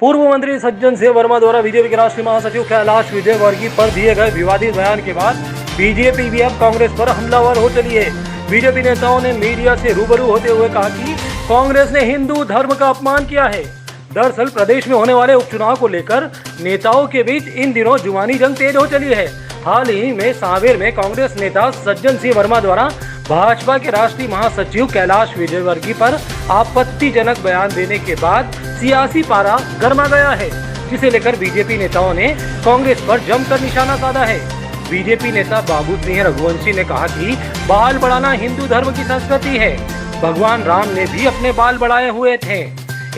पूर्व मंत्री सज्जन सिंह वर्मा द्वारा बीजेपी के राष्ट्रीय महासचिव कैलाश विजयवर्गीय पर दिए गए विवादित बयान के बाद बीजेपी भी अब कांग्रेस पर हमलावर हो चली है। बीजेपी नेताओं ने मीडिया से रूबरू होते हुए कहा कि कांग्रेस ने हिंदू धर्म का अपमान किया है। दरअसल प्रदेश में होने वाले उपचुनाव को लेकर नेताओं के बीच इन दिनों जुबानी जंग तेज हो चली है। हाल ही में सांवेर में कांग्रेस नेता सज्जन सिंह वर्मा द्वारा भाजपा के राष्ट्रीय महासचिव कैलाश विजयवर्गीय पर आपत्तिजनक बयान देने के बाद सियासी पारा गर्मा गया है, जिसे लेकर बीजेपी नेताओं ने कांग्रेस पर जमकर निशाना साधा है। बीजेपी नेता बाबू सिंह रघुवंशी ने कहा कि बाल बढ़ाना हिंदू धर्म की संस्कृति है। भगवान राम ने भी अपने बाल बढ़ाए हुए थे।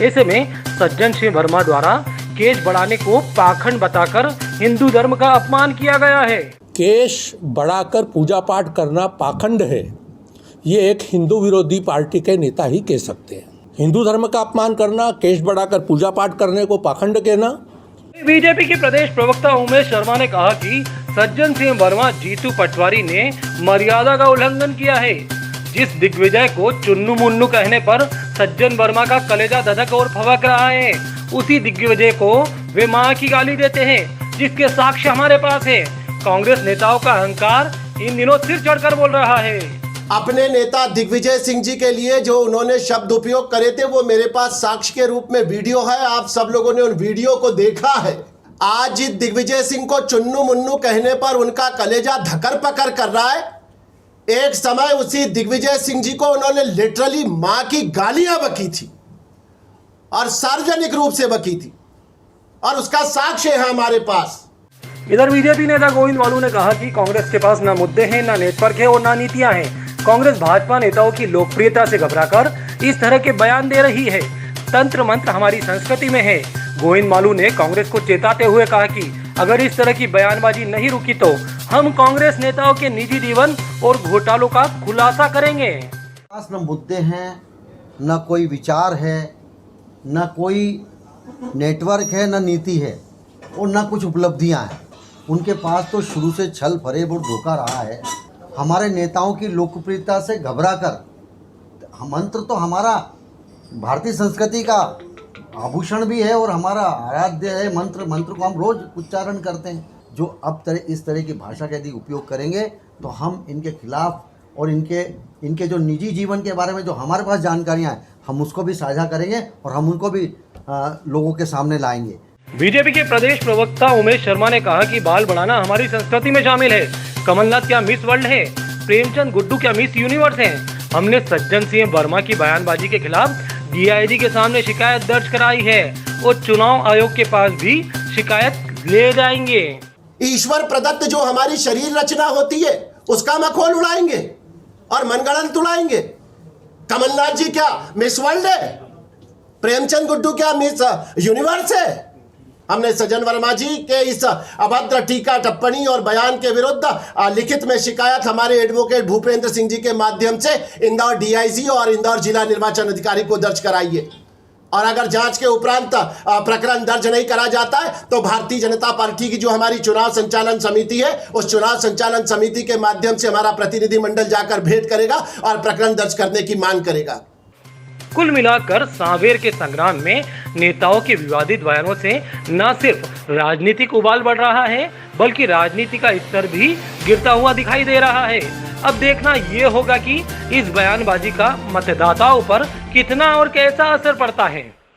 ऐसे में सज्जन सिंह वर्मा द्वारा केश बढ़ाने को पाखंड बताकर हिंदू धर्म का अपमान किया गया है। केश बढ़ाकर पूजा पाठ करना पाखंड है, ये एक हिंदू विरोधी पार्टी के नेता ही कह सकते हैं। हिंदू धर्म का अपमान करना, केश बढ़ाकर पूजा पाठ करने को पाखंड कहना। बीजेपी के प्रदेश प्रवक्ता उमेश शर्मा ने कहा कि सज्जन सिंह वर्मा जीतू पटवारी ने मर्यादा का उल्लंघन किया है। जिस दिग्विजय को चुन्नू मुन्नू कहने पर सज्जन वर्मा का कलेजा धधक और फवक रहा है, उसी दिग्विजय को वे मां की गाली देते हैं, जिसके साक्ष्य हमारे पास है। कांग्रेस नेताओं का अहंकार इन दिनों सिर चढ़कर बोल रहा है। अपने नेता दिग्विजय सिंह जी के लिए जो उन्होंने शब्द उपयोग करे थे, वो मेरे पास साक्ष्य के रूप में वीडियो है। आप सब लोगों ने उन वीडियो को देखा है। आज दिग्विजय सिंह को चुन्नू मुन्नू कहने पर उनका कलेजा धकर पकर कर रहा है। एक समय उसी दिग्विजय सिंह जी को उन्होंने लिटरली मां की गालियां बकी थी और सार्वजनिक रूप से बकी थी, और उसका साक्ष्य है हमारे पास। इधर बीजेपी नेता गोविंद मालू ने कहा कि कांग्रेस के पास न मुद्दे हैं, न नेटवर्क है और न नीतियां हैं। कांग्रेस भाजपा नेताओं की लोकप्रियता से घबराकर इस तरह के बयान दे रही है। तंत्र मंत्र हमारी संस्कृति में है। गोविंद मालू ने कांग्रेस को चेताते हुए कहा कि अगर इस तरह की बयानबाजी नहीं रुकी तो हम कांग्रेस नेताओं के निजी जीवन और घोटालों का खुलासा करेंगे। न मुद्दे हैं, न कोई विचार है, न कोई नेटवर्क है, न नीति है और न कुछ उपलब्धियां हैं। उनके पास तो शुरू से छल फरेब और धोखा रहा है। हमारे नेताओं की लोकप्रियता से घबराकर मंत्र तो हमारा भारतीय संस्कृति का आभूषण भी है और हमारा आराध्य है। मंत्र को हम रोज उच्चारण करते हैं। जो अब इस तरह की भाषा का यदि उपयोग करेंगे तो हम इनके खिलाफ और इनके जो निजी जीवन के बारे में जो हमारे पास जानकारियां हैं, हम उसको भी साझा करेंगे और हम उनको भी लोगों के सामने लाएंगे। बीजेपी के प्रदेश प्रवक्ता उमेश शर्मा ने कहा कि बाल बढ़ाना हमारी संस्कृति में शामिल है। कमलनाथ क्या मिस वर्ल्ड है? प्रेमचंद गुड्डू क्या मिस यूनिवर्स है? हमने सज्जन सिंह वर्मा की बयानबाजी के खिलाफ डीआईजी के सामने शिकायत दर्ज कराई है और चुनाव आयोग के पास भी शिकायत ले जाएंगे। ईश्वर प्रदत्त जो हमारी शरीर रचना होती है, उसका मखौल उड़ाएंगे और मनगढ़ंत उड़ाएंगे। कमलनाथ जी क्या मिस वर्ल्ड है? प्रेमचंद गुड्डू क्या मिस यूनिवर्स है? हमने सज्जन वर्मा जी के इस अभद्र टीका टिप्पणी और बयान के विरुद्ध लिखित में शिकायत हमारे एडवोकेट भूपेंद्र सिंह जी के माध्यम से इंदौर डीआईजी और इंदौर जिला निर्वाचन अधिकारी को दर्ज कराई है। और अगर जांच के उपरांत प्रकरण दर्ज नहीं करा जाता है तो भारतीय जनता पार्टी की जो हमारी चुनाव संचालन समिति है, उस चुनाव संचालन समिति के माध्यम से हमारा प्रतिनिधि मंडल जाकर भेंट करेगा और प्रकरण दर्ज करने की मांग करेगा। कुल मिलाकर सांवेर के संग्राम में नेताओं के विवादित बयानों से न सिर्फ राजनीतिक उबाल बढ़ रहा है, बल्कि राजनीति का स्तर भी गिरता हुआ दिखाई दे रहा है। अब देखना ये होगा कि इस बयानबाजी का मतदाताओं पर कितना और कैसा असर पड़ता है।